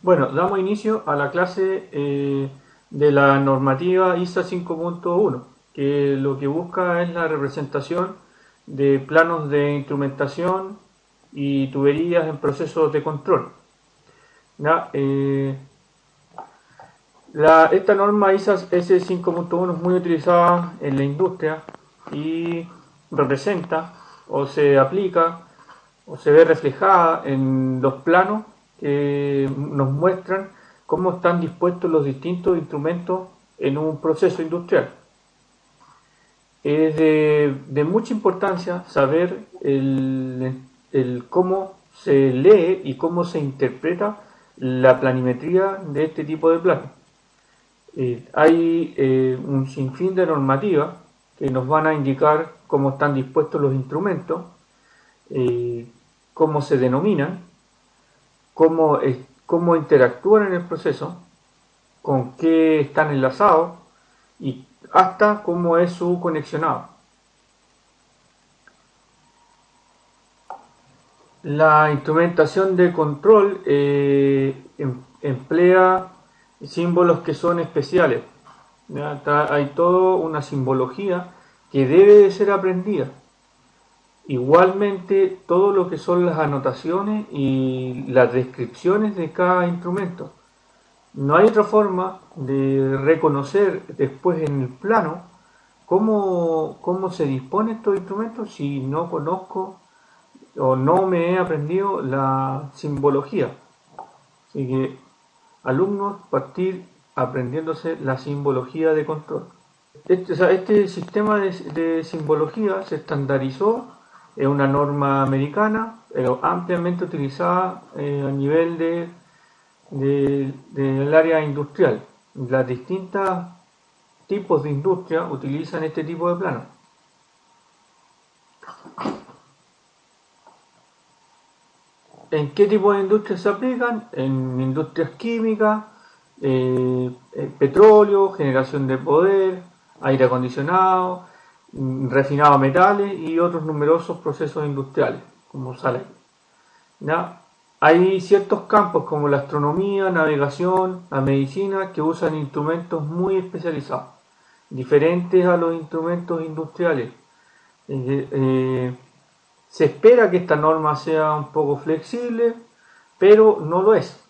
Bueno, damos inicio a la clase de la normativa ISA 5.1, que lo que busca es la representación de planos de instrumentación y tuberías en procesos de control. ¿Ya? Esta norma ISA S5.1 es muy utilizada en la industria y representa o se aplica o se ve reflejada en los planos que nos muestran cómo están dispuestos los distintos instrumentos en un proceso industrial. Es de mucha importancia saber el cómo se lee y cómo se interpreta la planimetría de este tipo de planos. Hay un sinfín de normativas que nos van a indicar cómo están dispuestos los instrumentos, eh, cómo se denominan, cómo interactúan en el proceso, con qué están enlazados y hasta cómo es su conexionado. La instrumentación de control emplea símbolos que son especiales. Hay toda una simbología que debe de ser aprendida. Igualmente, todo lo que son las anotaciones y las descripciones de cada instrumento. No hay otra forma de reconocer después en el plano cómo se disponen estos instrumentos si no conozco o no me he aprendido la simbología. Así que, alumnos, partir aprendiéndose la simbología de control. Este sistema de simbología se estandarizó en una norma americana, pero ampliamente utilizada a nivel del área industrial. Las distintas tipos de industria utilizan este tipo de planos. ¿En qué tipo de industrias se aplican? En industrias químicas, petróleo, generación de poder, aire acondicionado, refinado de metales y otros numerosos procesos industriales, como sale. ¿Ya? Hay ciertos campos como la astronomía, navegación, la medicina, que usan instrumentos muy especializados, diferentes a los instrumentos industriales. Se espera que esta norma sea un poco flexible, pero no lo es.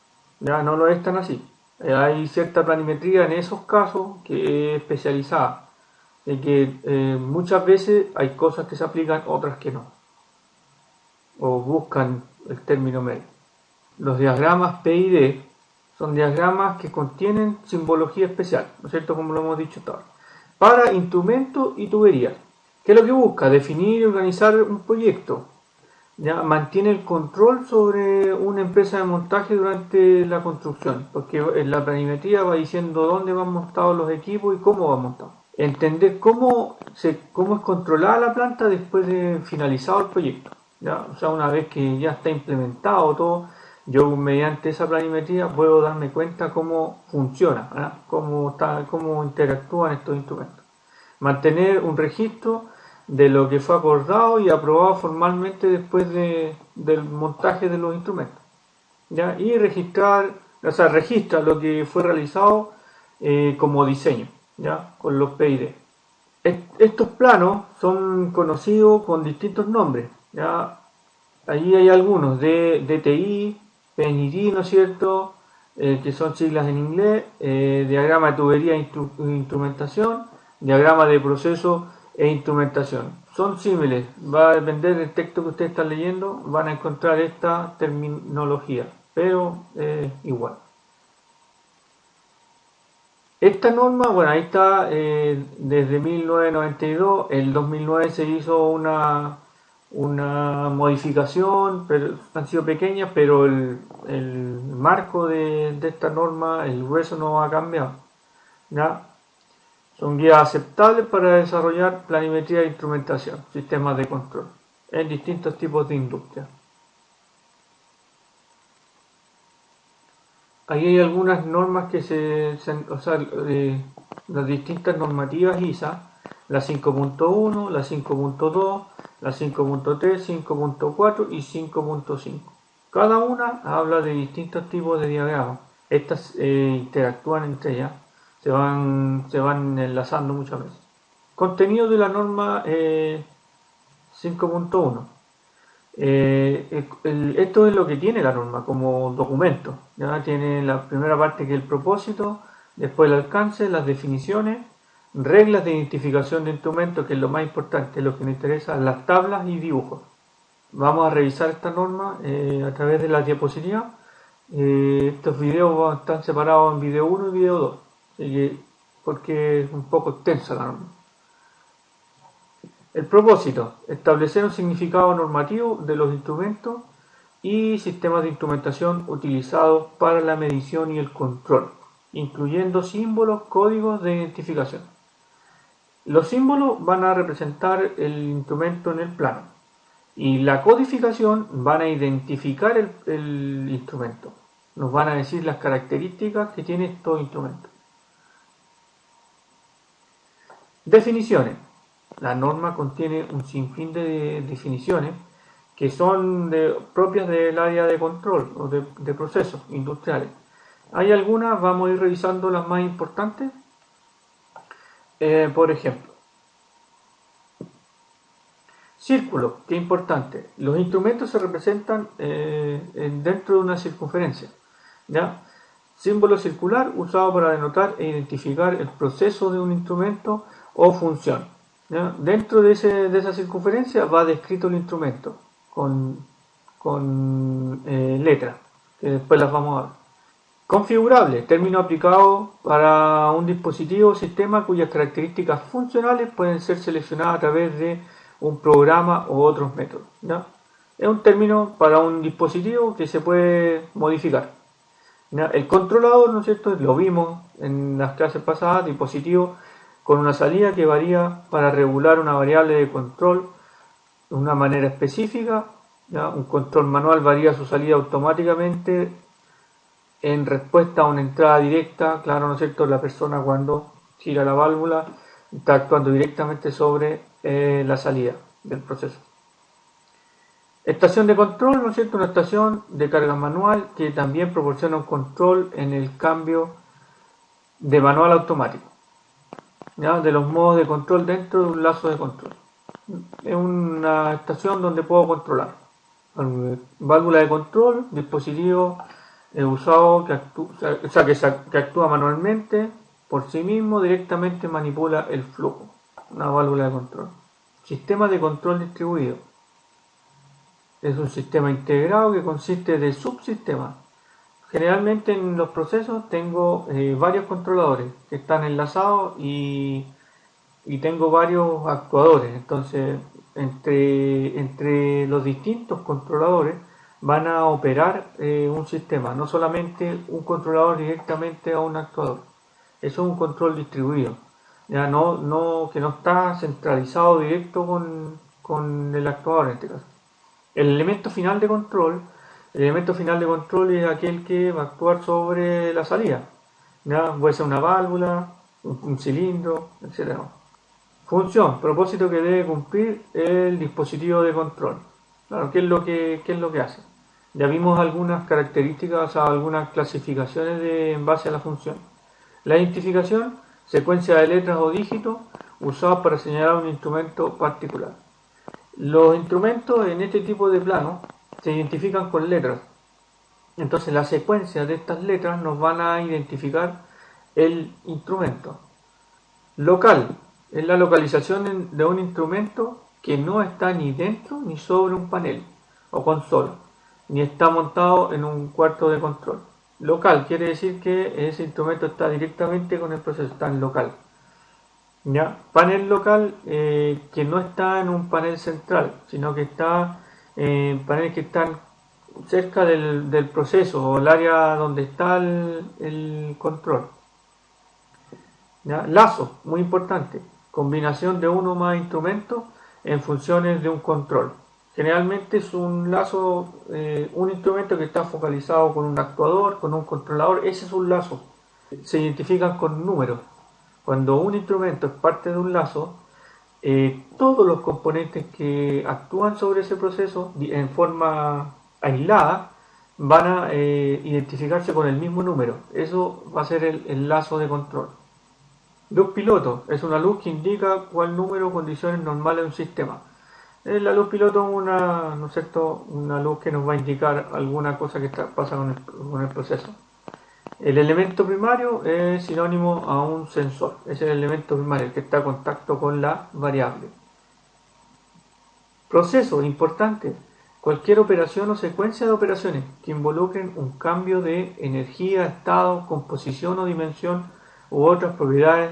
Ya no lo es tan así. Hay cierta planimetría en esos casos que es especializada. De que muchas veces hay cosas que se aplican, otras que no. O buscan el término medio. Los diagramas P y D son diagramas que contienen simbología especial, ¿no es cierto? Como lo hemos dicho hasta ahora. Para instrumentos y tuberías. ¿Qué es lo que busca? Definir y organizar un proyecto. ¿Ya? Mantiene el control sobre una empresa de montaje durante la construcción, porque en la planimetría va diciendo dónde van montados los equipos y cómo van montados. Entender cómo es controlada la planta después de finalizado el proyecto. ¿Ya? O sea, una vez que ya está implementado todo, yo mediante esa planimetría puedo darme cuenta cómo funciona, cómo interactúan estos instrumentos. Mantener un registro de lo que fue acordado y aprobado formalmente después del montaje de los instrumentos. ¿Ya? Y registra lo que fue realizado como diseño, ¿ya? Con los PID. Estos planos son conocidos con distintos nombres. ¿Ya? Allí hay algunos de DTI, PNID, ¿no es cierto? Que son siglas en inglés, diagrama de tubería e instrumentación, diagrama de proceso e instrumentación. Son similares, va a depender del texto que ustedes están leyendo, van a encontrar esta terminología, pero igual. Esta norma, bueno, ahí está desde 1992, el 2009 se hizo una modificación, pero han sido pequeñas, pero el marco de esta norma, el grueso no ha cambiado. ¿Ya? Son guías aceptables para desarrollar planimetría de instrumentación, sistemas de control, en distintos tipos de industria. Ahí hay algunas normas que las distintas normativas ISA, la 5.1, la 5.2, la 5.3, 5.4 y 5.5. Cada una habla de distintos tipos de diagramas. Estas interactúan entre ellas, se van enlazando muchas veces. Contenido de la norma 5.1. Esto es lo que tiene la norma como documento. ¿Ya? Tiene la primera parte, que es el propósito, después el alcance, las definiciones, reglas de identificación de instrumentos, que es lo más importante, lo que nos interesa, las tablas y dibujos. Vamos a revisar esta norma a través de las diapositivas. Estos videos están separados en video 1 y video 2, porque es un poco extensa la norma. El propósito: establecer un significado normativo de los instrumentos y sistemas de instrumentación utilizados para la medición y el control, incluyendo símbolos, códigos de identificación. Los símbolos van a representar el instrumento en el plano y la codificación van a identificar el instrumento. Nos van a decir las características que tiene estos instrumentos. Definiciones. La norma contiene un sinfín de definiciones que son propias del área de control o de procesos industriales. Hay algunas, vamos a ir revisando las más importantes. Por ejemplo, círculo, que es importante. Los instrumentos se representan dentro de una circunferencia, ¿ya? Símbolo circular usado para denotar e identificar el proceso de un instrumento o función, ¿ya? Dentro de esa circunferencia va descrito el instrumento con letras, que después las vamos a ver. Configurable, término aplicado para un dispositivo o sistema cuyas características funcionales pueden ser seleccionadas a través de un programa u otros métodos, ¿ya? Es un término para un dispositivo que se puede modificar, ¿ya? El controlador, ¿no es cierto? Lo vimos en las clases pasadas, dispositivo con una salida que varía para regular una variable de control de una manera específica, ¿ya? Un control manual varía su salida automáticamente en respuesta a una entrada directa. Claro, ¿no es cierto? La persona, cuando gira la válvula, está actuando directamente sobre la salida del proceso. Estación de control, ¿no es cierto? Una estación de carga manual que también proporciona un control en el cambio de manual automático, ¿ya? De los modos de control dentro de un lazo de control. Es una estación donde puedo controlar válvula de control, dispositivo usado que actúa manualmente por sí mismo, directamente manipula el flujo. Una válvula de control. Sistema de control distribuido. Es un sistema integrado que consiste de subsistemas. Generalmente en los procesos tengo varios controladores que están enlazados y tengo varios actuadores. Entonces, entre los distintos controladores van a operar un sistema, no solamente un controlador directamente a un actuador. Eso es un control distribuido, ya que no está centralizado directo con el actuador en este caso. El elemento final de control es aquel que va a actuar sobre la salida, ¿ya? Puede ser una válvula, un cilindro, etc. Función, propósito que debe cumplir el dispositivo de control. Claro, ¿qué es lo que hace? Ya vimos algunas características, algunas clasificaciones en base a la función. La identificación, secuencia de letras o dígitos usados para señalar un instrumento particular. Los instrumentos en este tipo de plano se identifican con letras. Entonces la secuencia de estas letras nos van a identificar el instrumento. Local es la localización de un instrumento que no está ni dentro ni sobre un panel o consola, ni está montado en un cuarto de control. Local quiere decir que ese instrumento está directamente con el proceso, está en local, ¿ya? Panel local, que no está en un panel central, sino que está en paneles que están cerca del proceso o el área donde está el control, ¿ya? Lazo, muy importante, combinación de uno o más instrumentos en funciones de un control. Generalmente es un lazo, un instrumento que está focalizado con un actuador, con un controlador. Ese es un lazo. Se identifican con números. Cuando un instrumento es parte de un lazo, todos los componentes que actúan sobre ese proceso en forma aislada van a identificarse con el mismo número. Eso va a ser el lazo de control. Luz piloto es una luz que indica cuál número o condiciones normales de un sistema. La luz piloto es una, ¿no es cierto?, una luz que nos va a indicar alguna cosa que pasa con el proceso. El elemento primario es sinónimo a un sensor. Es el elemento primario, el que está en contacto con la variable. Proceso, importante. Cualquier operación o secuencia de operaciones que involucren un cambio de energía, estado, composición o dimensión u otras propiedades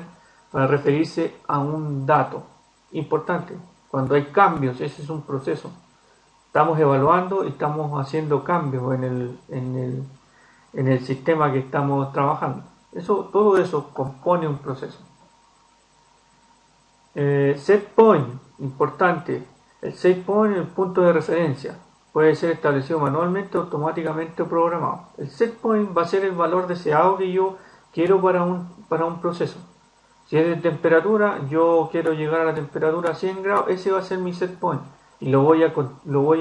para referirse a un dato. Importante. Cuando hay cambios, ese es un proceso. Estamos evaluando y estamos haciendo cambios en el sistema que estamos trabajando. Todo eso compone un proceso. Set point, importante. El set point es el punto de referencia. Puede ser establecido manualmente, automáticamente o programado. El set point va a ser el valor deseado que yo quiero para un proceso. Si es de temperatura, yo quiero llegar a la temperatura a 100 grados, ese va a ser mi set point. Y lo voy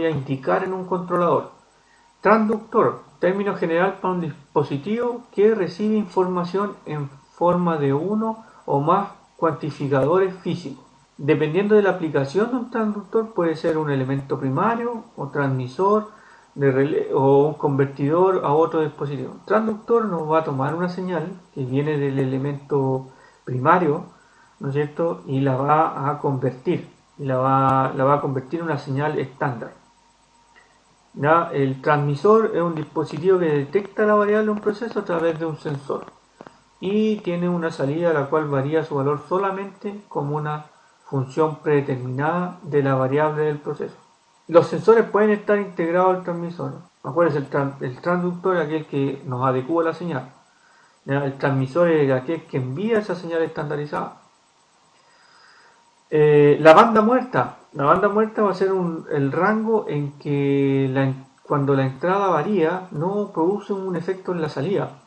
a indicar en un controlador. Transductor, término general para un dispositivo que recibe información en forma de uno o más cuantificadores físicos. Dependiendo de la aplicación de un transductor, puede ser un elemento primario o transmisor de relé, o un convertidor a otro dispositivo. Un transductor nos va a tomar una señal que viene del elemento primario, ¿no es cierto?, y la va a convertir, la va a convertir en una señal estándar. ¿Ya? El transmisor es un dispositivo que detecta la variable de un proceso a través de un sensor y tiene una salida la cual varía su valor solamente como una función predeterminada de la variable del proceso. Los sensores pueden estar integrados al transmisor. Acuérdense, el transductor es aquel que nos adecua la señal. ¿Ya? El transmisor es aquel que envía esa señal estandarizada. La banda muerta. La banda muerta va a ser el rango en que cuando la entrada varía no produce un efecto en la salida.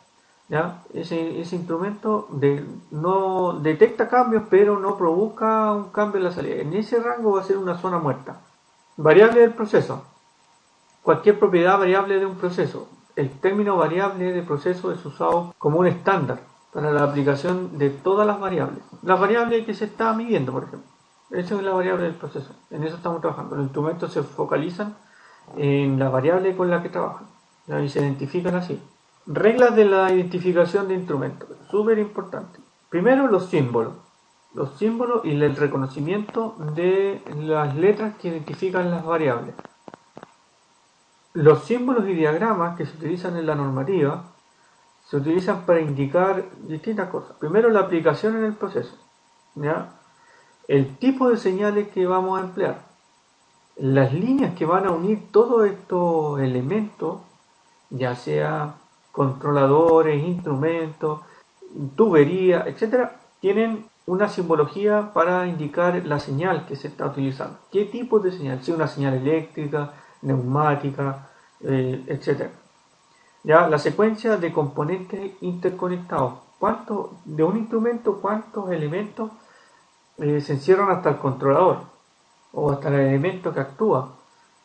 ¿Ya? Ese instrumento no detecta cambios pero no provoca un cambio en la salida. En ese rango va a ser una zona muerta. Variable del proceso. Cualquier propiedad variable de un proceso. El término variable de proceso es usado como un estándar para la aplicación de todas las variables. Las variables que se está midiendo, por ejemplo. Esa es la variable del proceso. En eso estamos trabajando. Los instrumentos se focalizan en la variable con la que trabajan. Y se identifican así. Reglas de la identificación de instrumentos. Súper importante. Primero, los símbolos. Los símbolos y el reconocimiento de las letras que identifican las variables. Los símbolos y diagramas que se utilizan en la normativa se utilizan para indicar distintas cosas. Primero, la aplicación en el proceso. ¿Ya? El tipo de señales que vamos a emplear. Las líneas que van a unir todos estos elementos, ya sea controladores, instrumentos, tuberías, etcétera, tienen una simbología para indicar la señal que se está utilizando. ¿Qué tipo de señal? Si una señal eléctrica, neumática, etcétera. Ya la secuencia de componentes interconectados. De un instrumento, cuántos elementos se encierran hasta el controlador o hasta el elemento que actúa.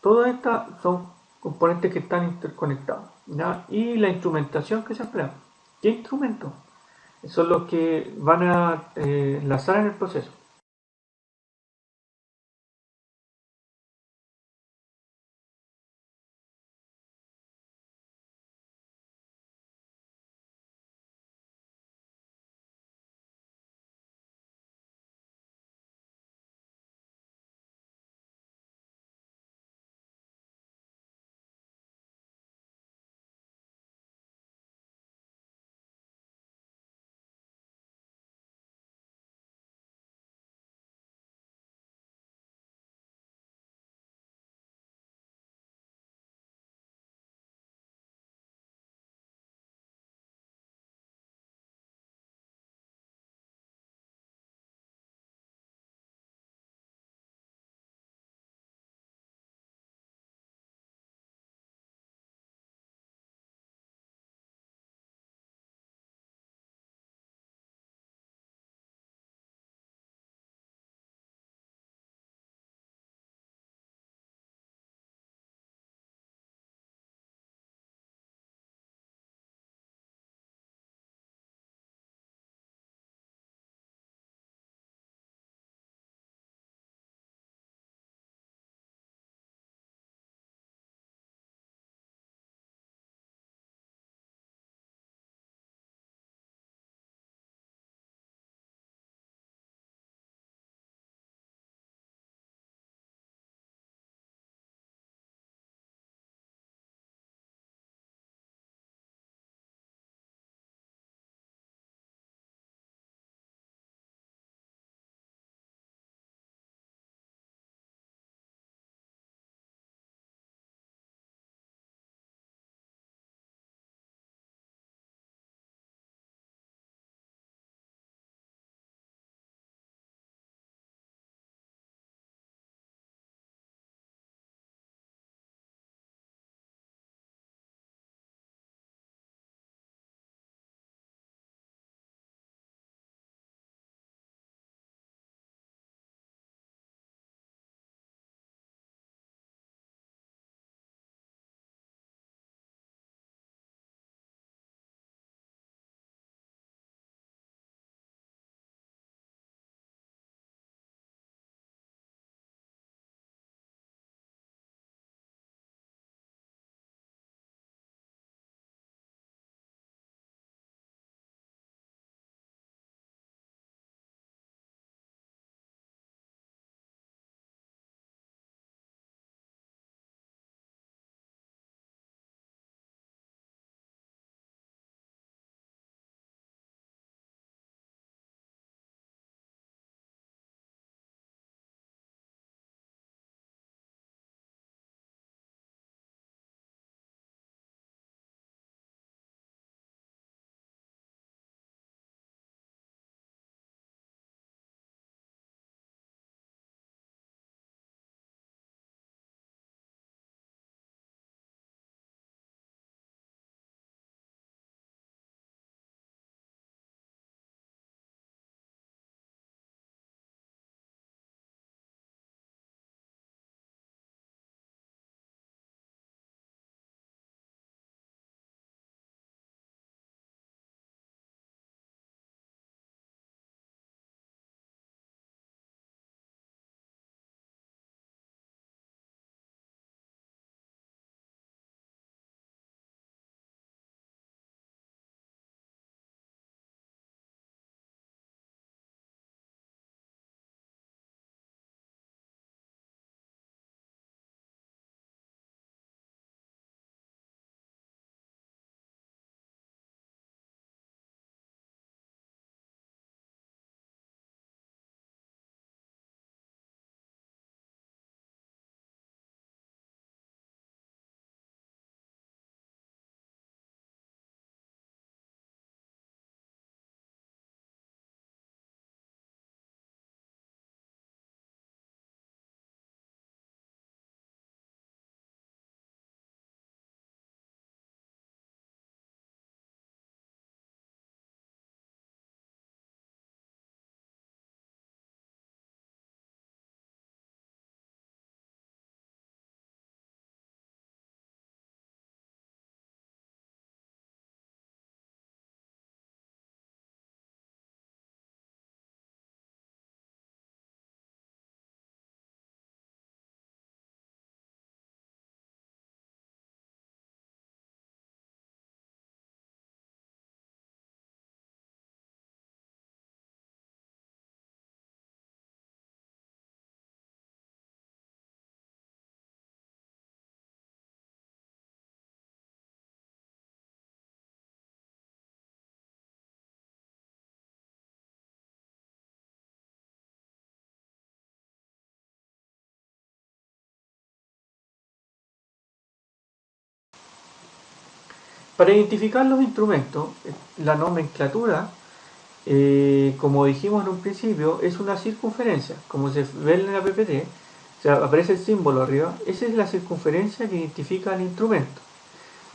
Todas estas son componentes que están interconectados. ¿Ya? Y la instrumentación que se emplea. ¿Qué instrumentos? Son los que van a enlazar en el proceso. Para identificar los instrumentos, la nomenclatura, como dijimos en un principio, es una circunferencia. Como se ve en la PPT, o sea, aparece el símbolo arriba, esa es la circunferencia que identifica el instrumento.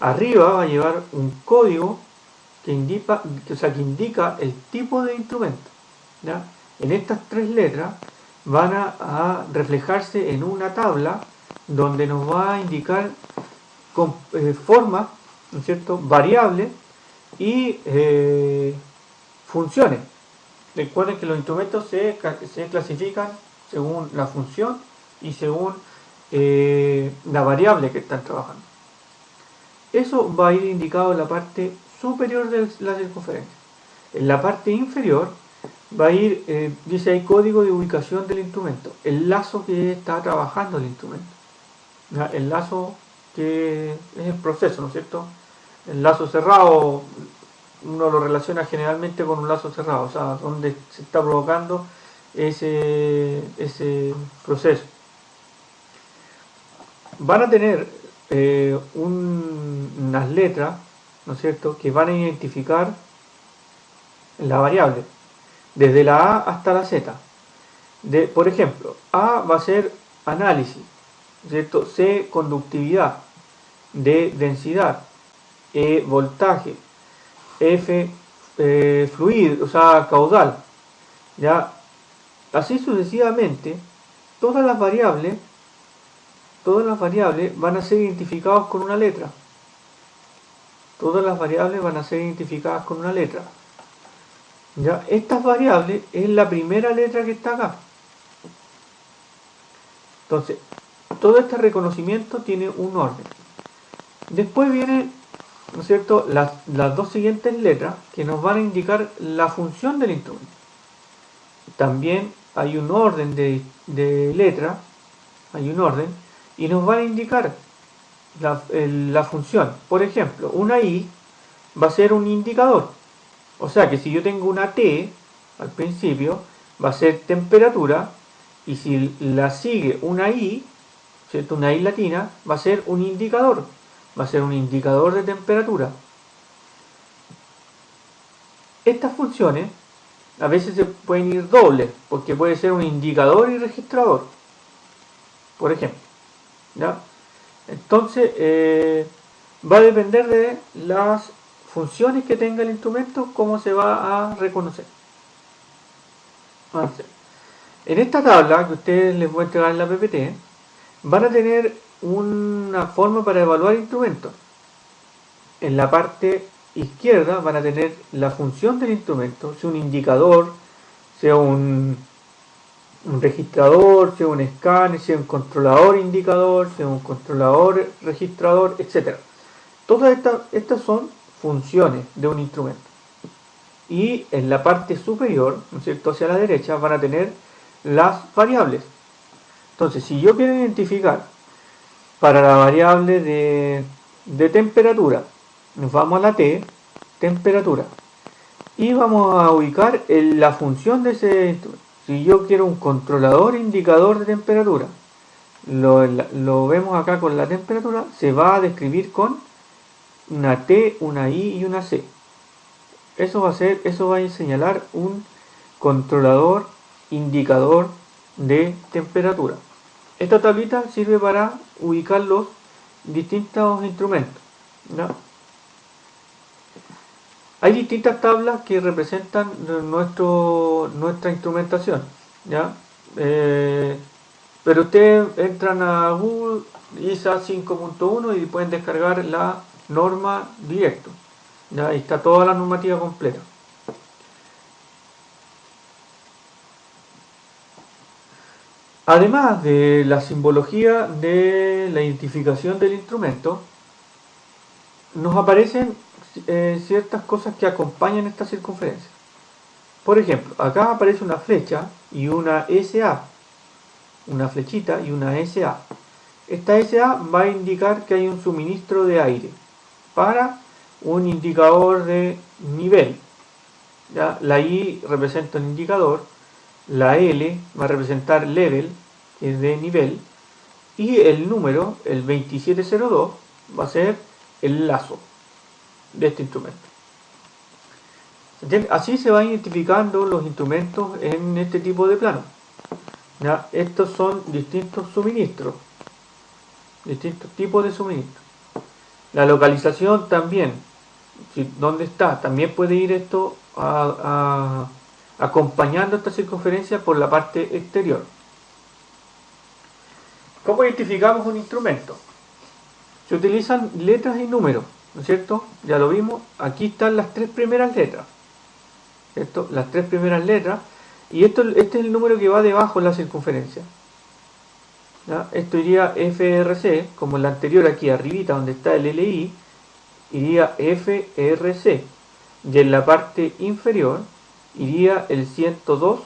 Arriba va a llevar un código que indica, que indica el tipo de instrumento. ¿Ya? En estas tres letras van a reflejarse en una tabla donde nos va a indicar con formas, ¿no es cierto?, variables y funciones. Recuerden que los instrumentos se clasifican según la función y según la variable que están trabajando. Eso va a ir indicado en la parte superior de la circunferencia. En la parte inferior va a ir, dice ahí, código de ubicación del instrumento, el lazo que está trabajando el instrumento. ¿Ya? El lazo que es el proceso, ¿no es cierto? El lazo cerrado uno lo relaciona generalmente con un lazo cerrado, o sea, donde se está provocando ese proceso. Van a tener unas letras, ¿no es cierto?, que van a identificar la variable, desde la A hasta la Z. Por ejemplo, A va a ser análisis, ¿cierto? C, conductividad. D, densidad. E, voltaje. F, fluido, o sea, caudal. ¿Ya? Así sucesivamente, todas las variables van a ser identificadas con una letra. Todas las variables van a ser identificadas con una letra. ¿Ya? Estas variables es la primera letra que está acá. Entonces, todo este reconocimiento tiene un orden. Después vienen, ¿no es cierto?, las dos siguientes letras que nos van a indicar la función del instrumento. También hay un orden de letras, hay un orden, y nos van a indicar la función. Por ejemplo, una I va a ser un indicador. O sea que si yo tengo una T al principio, va a ser temperatura, y si la sigue una I, ¿cierto?, una I latina, va a ser un indicador. Va a ser un indicador de temperatura. Estas funciones a veces se pueden ir dobles, porque puede ser un indicador y registrador, por ejemplo. ¿Ya? Entonces, va a depender de las funciones que tenga el instrumento, cómo se va a reconocer. Entonces, en esta tabla que ustedes les voy a entregar en la PPT, van a tener una forma para evaluar instrumentos. En la parte izquierda van a tener la función del instrumento, sea un indicador, sea un registrador, sea un escáner, sea un controlador indicador, sea un controlador registrador, etc. Todas estas son funciones de un instrumento. Y en la parte superior, ¿no es cierto?, hacia la derecha, van a tener las variables. Entonces, si yo quiero identificar para la variable de temperatura, nos vamos a la T, temperatura, y vamos a ubicar la función de ese instrumento. Si yo quiero un controlador indicador de temperatura, lo vemos acá con la temperatura, se va a describir con una T, una I y una C. Eso va a señalar un controlador indicador de temperatura. Esta tablita sirve para ubicar los distintos instrumentos, ¿no? Hay distintas tablas que representan nuestra instrumentación, ¿ya? Pero ustedes entran a Google, ISA 5.1, y pueden descargar la norma directo. ¿Ya? Ahí está toda la normativa completa. Además de la simbología de la identificación del instrumento, nos aparecen ciertas cosas que acompañan esta circunferencia. Por ejemplo, acá aparece una flecha y una SA, una flechita y una SA. Esta SA va a indicar que hay un suministro de aire para un indicador de nivel. ¿Ya? La I representa un indicador, la L va a representar level, que es de nivel, y el número, el 2702, va a ser el lazo. de este instrumento. Así se van identificando los instrumentos en este tipo de plano. ¿Ya? Estos son distintos suministros, distintos tipos de suministros. La localización también, ¿dónde está? También puede ir esto acompañando esta circunferencia por la parte exterior. ¿Cómo identificamos un instrumento? Se utilizan letras y números, ¿no es cierto? Ya lo vimos, aquí están las tres primeras letras, ¿cierto? Las tres primeras letras, y este es el número que va debajo de la circunferencia. ¿Ya? Esto iría FRC, como en la anterior aquí arribita donde está el LI, iría FRC, y en la parte inferior iría el 102,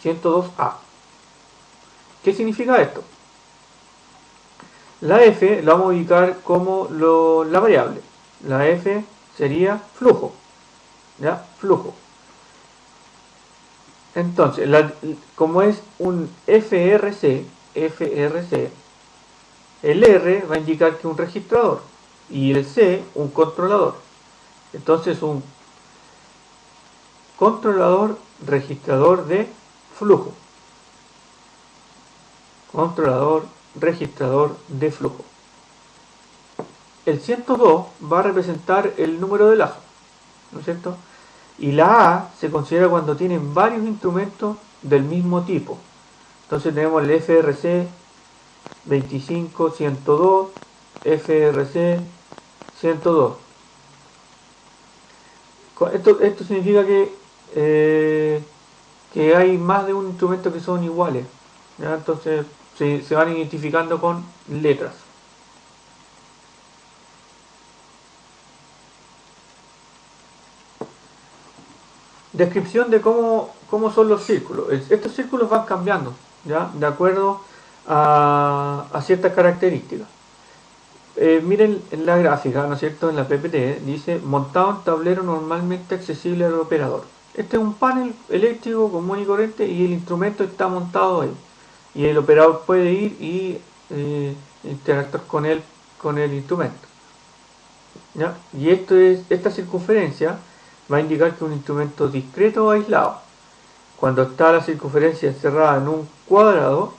102A. ¿Qué significa esto? La F la vamos a ubicar como la variable. La F sería flujo. ¿Ya? Flujo. Entonces, como es un FRC, el R va a indicar que es un registrador y el C un controlador. Entonces, un controlador registrador de flujo. Controlador registrador de flujo. El 102 va a representar el número de lazo, ¿no es cierto? Y la A se considera cuando tienen varios instrumentos del mismo tipo. Entonces tenemos el FRC 25102, FRC 102. Esto significa que hay más de un instrumento que son iguales, ¿ya? Entonces se van identificando con letras. Descripción de cómo son los círculos. Estos círculos van cambiando, ¿ya? De acuerdo a ciertas características. Miren en la gráfica, ¿no es cierto? En la PPT dice montado en tablero normalmente accesible al operador. Este es un panel eléctrico común y corriente y el instrumento está montado ahí. Y el operador puede ir y interactuar con el instrumento. ¿Ya? Y esta circunferencia va a indicar que un instrumento discreto o aislado. Cuando está la circunferencia encerrada en un cuadrado,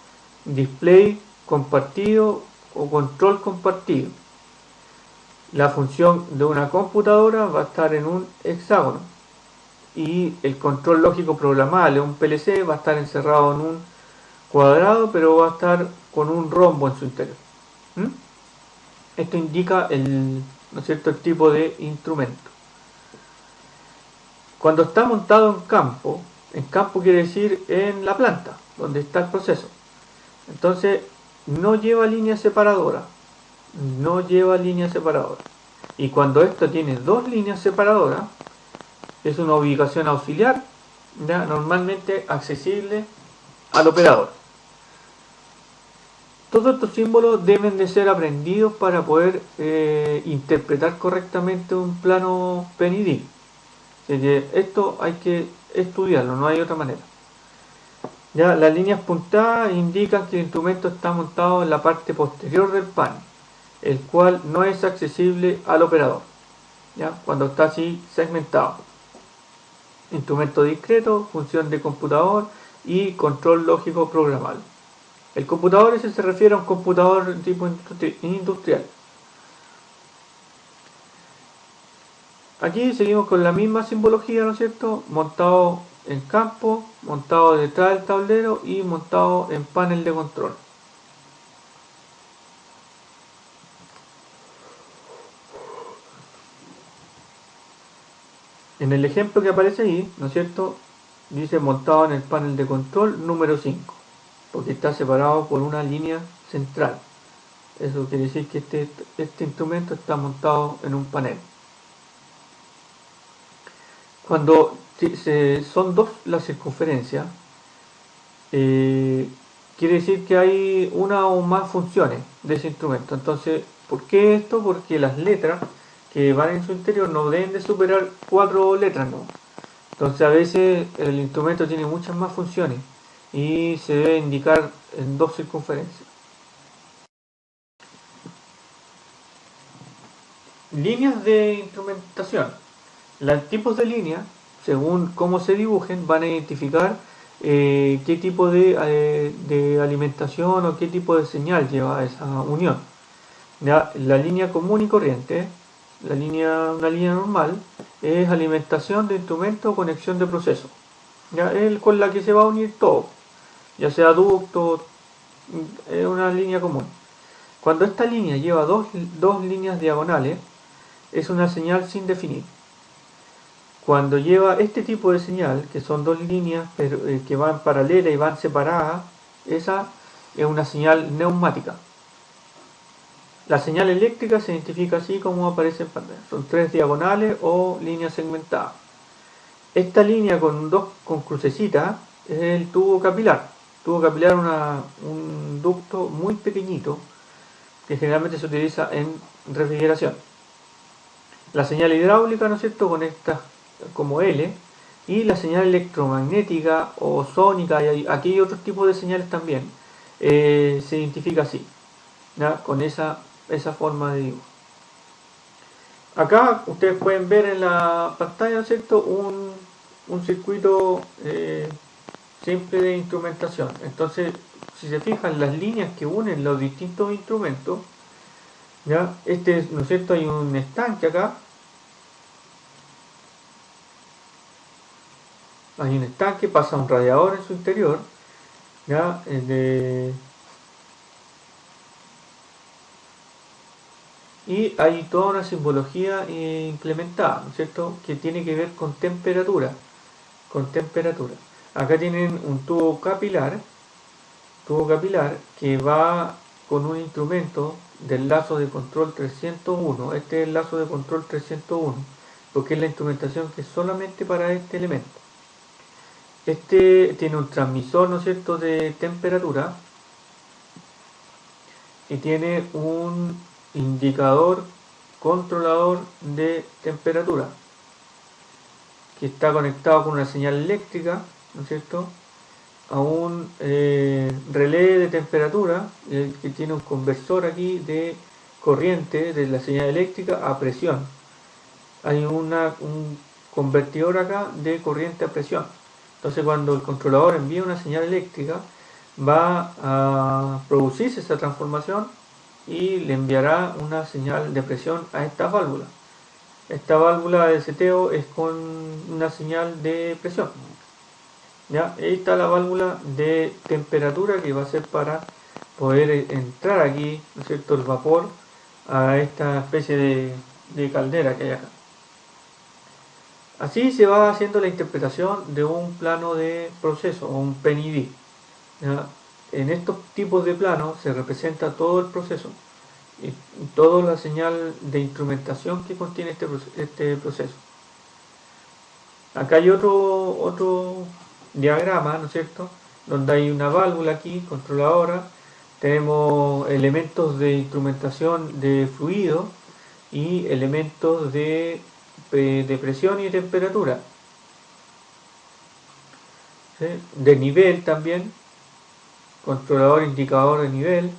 display compartido o control compartido. La función de una computadora va a estar en un hexágono y el control lógico programable, un PLC, va a estar encerrado en un cuadrado, pero va a estar con un rombo en su interior. Esto indica ¿no es cierto?, el tipo de instrumento. Cuando está montado en campo quiere decir en la planta, donde está el proceso. Entonces, no lleva línea separadora. No lleva línea separadora. Y cuando esto tiene dos líneas separadoras, es una ubicación auxiliar, ¿ya? Normalmente accesible al operador. Todos estos símbolos deben de ser aprendidos para poder interpretar correctamente un plano PNID. Esto hay que estudiarlo, no hay otra manera. Ya, las líneas puntadas indican que el instrumento está montado en la parte posterior del panel, el cual no es accesible al operador, ¿ya? Cuando está así segmentado. Instrumento discreto, función de computador y control lógico programable. El computador ese se refiere a un computador tipo industrial. Aquí seguimos con la misma simbología, ¿no es cierto? Montado en campo, montado detrás del tablero y montado en panel de control. En el ejemplo que aparece ahí, ¿no es cierto?, dice montado en el panel de control número 5, porque está separado por una línea central. Eso quiere decir que este instrumento está montado en un panel. Cuando son dos las circunferencias, quiere decir que hay una o más funciones de ese instrumento. Entonces, ¿por qué esto? Porque las letras que van en su interior no deben de superar 4 letras, ¿no? Entonces a veces el instrumento tiene muchas más funciones y se debe indicar en dos circunferencias. líneas de instrumentación. Los tipos de líneas, según cómo se dibujen, van a identificar qué tipo de alimentación o qué tipo de señal lleva esa unión. ¿Ya? La línea común y corriente, una línea normal, es alimentación de instrumento o conexión de proceso. ¿Ya? Es con la que se va a unir todo, ya sea ducto, es una línea común. Cuando esta línea lleva dos líneas diagonales, es una señal sin definir. Cuando lleva este tipo de señal, que son dos líneas que van paralelas y van separadas, esa es una señal neumática. La señal eléctrica se identifica así como aparece en pantalla. Son tres diagonales o líneas segmentadas. Esta línea con crucecita es el tubo capilar. Tubo capilar es un ducto muy pequeñito que generalmente se utiliza en refrigeración. La señal hidráulica, ¿no es cierto?, conecta como L, y la señal electromagnética o sónica, y aquí hay otros tipos de señales también, se identifica así, ¿ya? Con esa forma de dibujo. Acá ustedes pueden ver en la pantalla, ¿no es cierto?, un circuito simple de instrumentación. Entonces, si se fijan las líneas que unen los distintos instrumentos, ¿ya? ¿No es cierto?, hay un estanque acá. Hay un estanque, pasa un radiador en su interior, ¿ya? Y hay toda una simbología implementada, ¿no es cierto?, que tiene que ver con temperatura, con temperatura. Acá tienen un tubo capilar que va con un instrumento del lazo de control 301. Este es el lazo de control 301, porque es la instrumentación que es solamente para este elemento. Este tiene un transmisor, ¿no es cierto?, de temperatura, y tiene un indicador controlador de temperatura que está conectado con una señal eléctrica, ¿no es cierto?, a un relé de temperatura que tiene un conversor aquí de corriente de la señal eléctrica a presión. Hay un convertidor acá de corriente a presión. Entonces cuando el controlador envía una señal eléctrica, va a producirse esa transformación y le enviará una señal de presión a esta válvula. Esta válvula de seteo es con una señal de presión. ¿Ya? Ahí está la válvula de temperatura que va a ser para poder entrar aquí, ¿no es cierto?, el vapor a esta especie de caldera que hay acá. Así se va haciendo la interpretación de un plano de proceso o un PNID. ¿Ya? En estos tipos de planos se representa todo el proceso y toda la señal de instrumentación que contiene este proceso. Acá hay otro diagrama, ¿no es cierto?, donde hay una válvula aquí, controladora, tenemos elementos de instrumentación de fluido y elementos de presión y temperatura, ¿sí?, de nivel también, controlador indicador de nivel,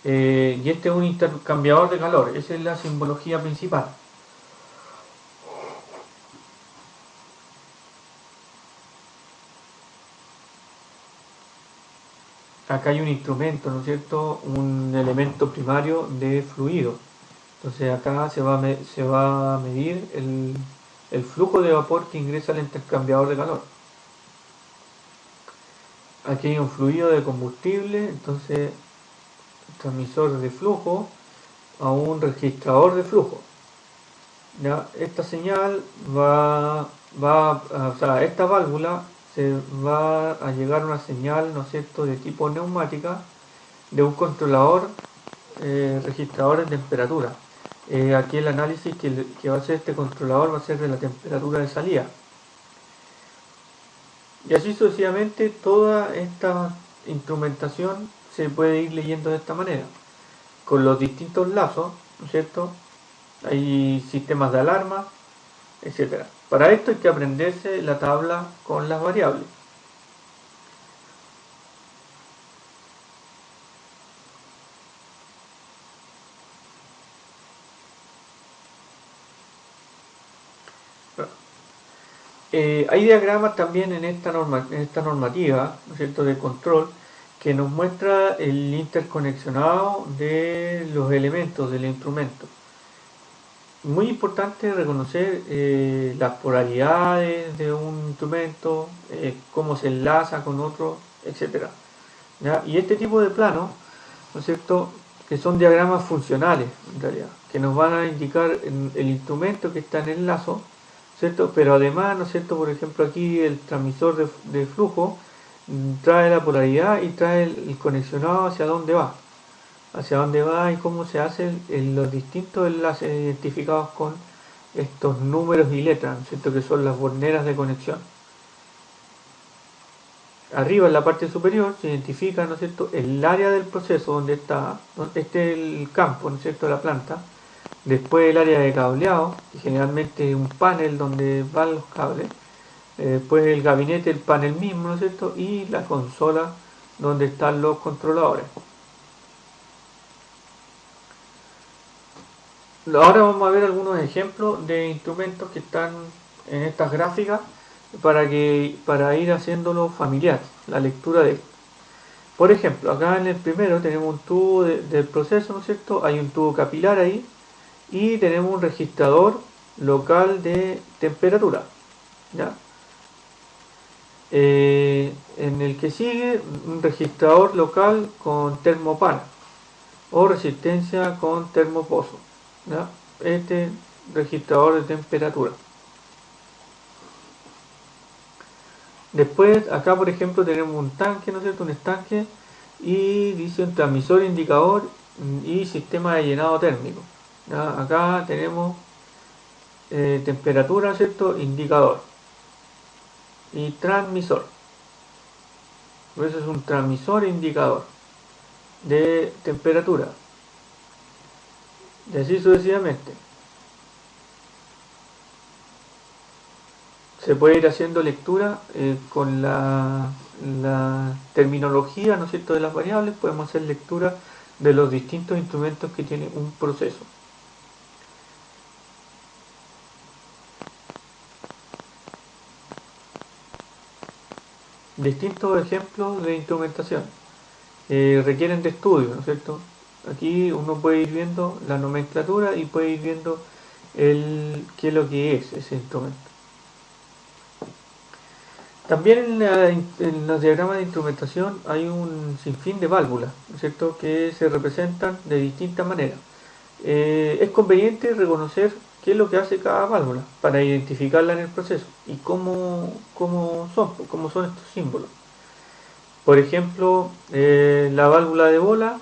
y este es un intercambiador de calor. Esa es la simbología principal. Acá hay un instrumento, ¿no es cierto?, un elemento primario de fluido. Entonces acá se va a medir el flujo de vapor que ingresa al intercambiador de calor. Aquí hay un fluido de combustible, entonces transmisor de flujo a un registrador de flujo. ¿Ya? Esta señal o sea, esta válvula se va a llegar a una señal, ¿no es cierto?, de tipo neumática de un controlador registrador de temperatura. Aquí el análisis que va a hacer este controlador va a ser de la temperatura de salida. Y así sucesivamente toda esta instrumentación se puede ir leyendo de esta manera, con los distintos lazos, ¿no es cierto? Hay sistemas de alarma, etcétera. Para esto hay que aprenderse la tabla con las variables. Hay diagramas también en esta normativa, ¿no es cierto?, de control, que nos muestra el interconexionado de los elementos del instrumento. Muy importante reconocer las polaridades de un instrumento, cómo se enlaza con otro, etc. ¿Ya? Y este tipo de planos, ¿no es cierto?, que son diagramas funcionales, en realidad, que nos van a indicar el instrumento que está en el lazo, ¿cierto? Pero además, ¿no es cierto?, por ejemplo, aquí el transmisor de flujo trae la polaridad y trae el conexionado hacia dónde va y cómo se hacen los distintos enlaces identificados con estos números y letras, ¿no es cierto?, que son las borneras de conexión. Arriba en la parte superior se identifica, ¿no es cierto?, el área del proceso donde está, este es el campo, ¿no es cierto?, de la planta. Después el área de cableado, que generalmente es un panel donde van los cables. Después el gabinete, el panel mismo, ¿no es cierto?, y la consola donde están los controladores. Ahora vamos a ver algunos ejemplos de instrumentos que están en estas gráficas para ir haciéndolo familiar, la lectura de esto. Por ejemplo, acá en el primero tenemos un tubo del proceso, ¿no es cierto? Hay un tubo capilar ahí y tenemos un registrador local de temperatura, ¿ya? En el que sigue un registrador local con termopar o resistencia con termopozo, ¿ya? Este registrador de temperatura. Después acá por ejemplo tenemos un tanque, ¿no es cierto?, un estanque, y dice un transmisor indicador y sistema de llenado térmico, ¿ya? Acá tenemos temperatura, ¿cierto?, indicador y transmisor. Por eso es un transmisor indicador de temperatura, y así sucesivamente. Se puede ir haciendo lectura con la terminología, ¿no es cierto?, de las variables. Podemos hacer lectura de los distintos instrumentos que tiene un proceso. Distintos ejemplos de instrumentación requieren de estudio, ¿no es cierto? Aquí uno puede ir viendo la nomenclatura y puede ir viendo qué es lo que es ese instrumento. También en los diagramas de instrumentación hay un sinfín de válvulas, ¿no es cierto?, que se representan de distintas maneras. Es conveniente reconocer qué es lo que hace cada válvula para identificarla en el proceso y cómo son estos símbolos. Por ejemplo, la válvula de bola,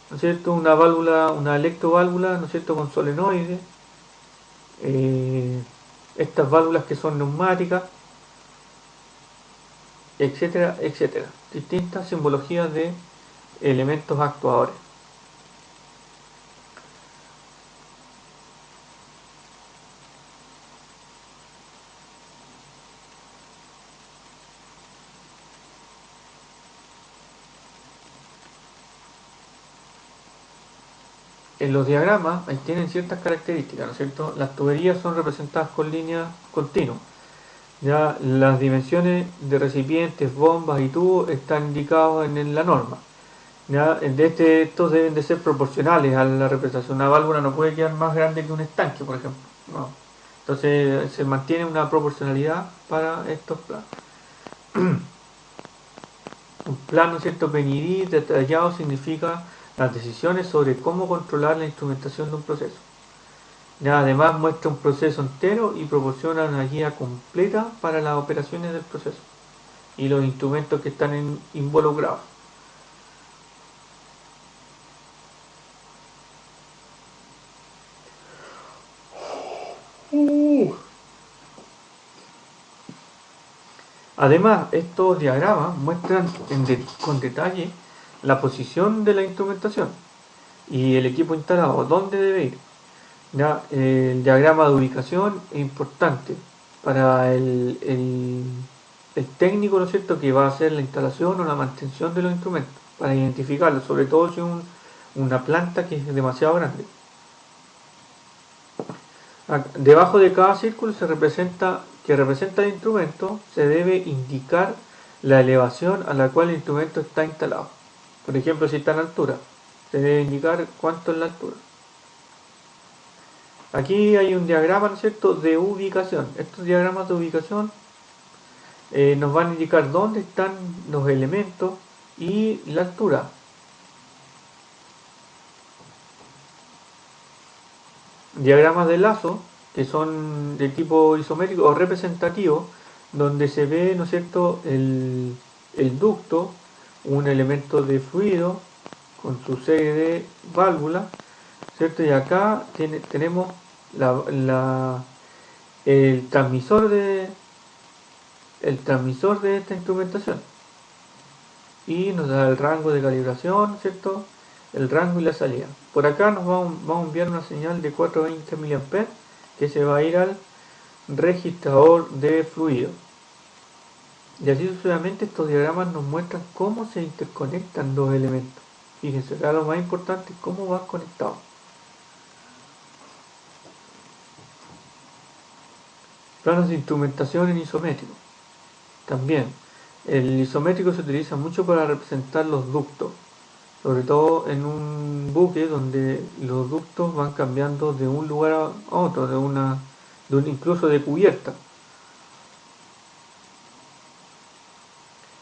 ¿no es cierto?, una electroválvula, ¿no es cierto?, con solenoide. Estas válvulas que son neumáticas, etcétera, etcétera. Distintas simbologías de elementos actuadores. En los diagramas tienen ciertas características, ¿no es cierto? Las tuberías son representadas con líneas continuas. Ya las dimensiones de recipientes, bombas y tubos están indicados en la norma. ¿Ya? Estos deben de ser proporcionales a la representación. Una válvula no puede quedar más grande que un estanque, por ejemplo. No. Entonces se mantiene una proporcionalidad para estos planos. Un plano, ¿cierto?, PNID detallado significa las decisiones sobre cómo controlar la instrumentación de un proceso. Ya, además muestra un proceso entero y proporciona una guía completa para las operaciones del proceso y los instrumentos que están involucrados. Además, estos diagramas muestran con detalle la posición de la instrumentación y el equipo instalado, dónde debe ir. Ya, el diagrama de ubicación es importante para el técnico, ¿no es cierto?, que va a hacer la instalación o la mantención de los instrumentos, para identificarlo, sobre todo si es una planta que es demasiado grande. Debajo de cada círculo se representa que representa el instrumento, se debe indicar la elevación a la cual el instrumento está instalado. Por ejemplo, si está en altura, se debe indicar cuánto es la altura. Aquí hay un diagrama, ¿no es cierto?, de ubicación. Estos diagramas de ubicación nos van a indicar dónde están los elementos y la altura. Diagramas de lazo, que son de tipo isométrico o representativo, donde se ve, ¿no es cierto?, el ducto, un elemento de fluido con su serie de válvulas, ¿cierto? Y acá tenemos el transmisor de esta instrumentación, y nos da el rango de calibración, ¿cierto?, el rango y la salida. Por acá nos vamos a enviar una señal de 420 mA que se va a ir al registrador de fluido. Y así sucesivamente estos diagramas nos muestran cómo se interconectan los elementos. Fíjense, acá lo más importante es cómo van conectados. Planos de instrumentación en isométrico. También, el isométrico se utiliza mucho para representar los ductos, sobre todo en un buque donde los ductos van cambiando de un lugar a otro, incluso de cubierta.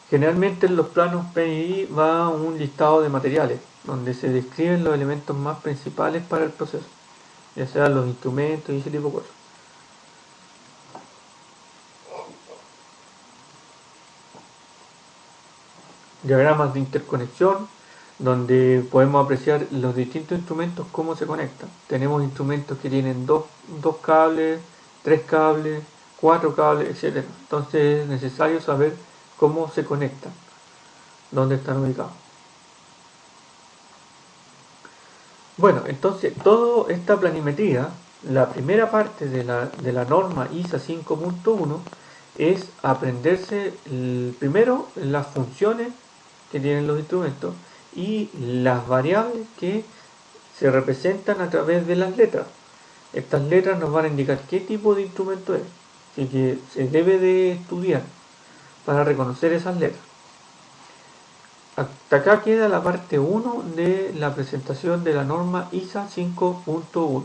Generalmente en los planos PNI va un listado de materiales, donde se describen los elementos más principales para el proceso, ya sean los instrumentos y ese tipo de cosas. Diagramas de interconexión, donde podemos apreciar los distintos instrumentos cómo se conectan. Tenemos instrumentos que tienen dos cables, 3 cables, 4 cables, etc. Entonces es necesario saber cómo se conectan, dónde están ubicados. Bueno, entonces toda esta planimetría, la primera parte de la norma ISA 5.1 es aprenderse primero las funciones que tienen los instrumentos y las variables que se representan a través de las letras. Estas letras nos van a indicar qué tipo de instrumento es, así que se debe de estudiar para reconocer esas letras. Hasta acá queda la parte 1 de la presentación de la norma ISA 5.1.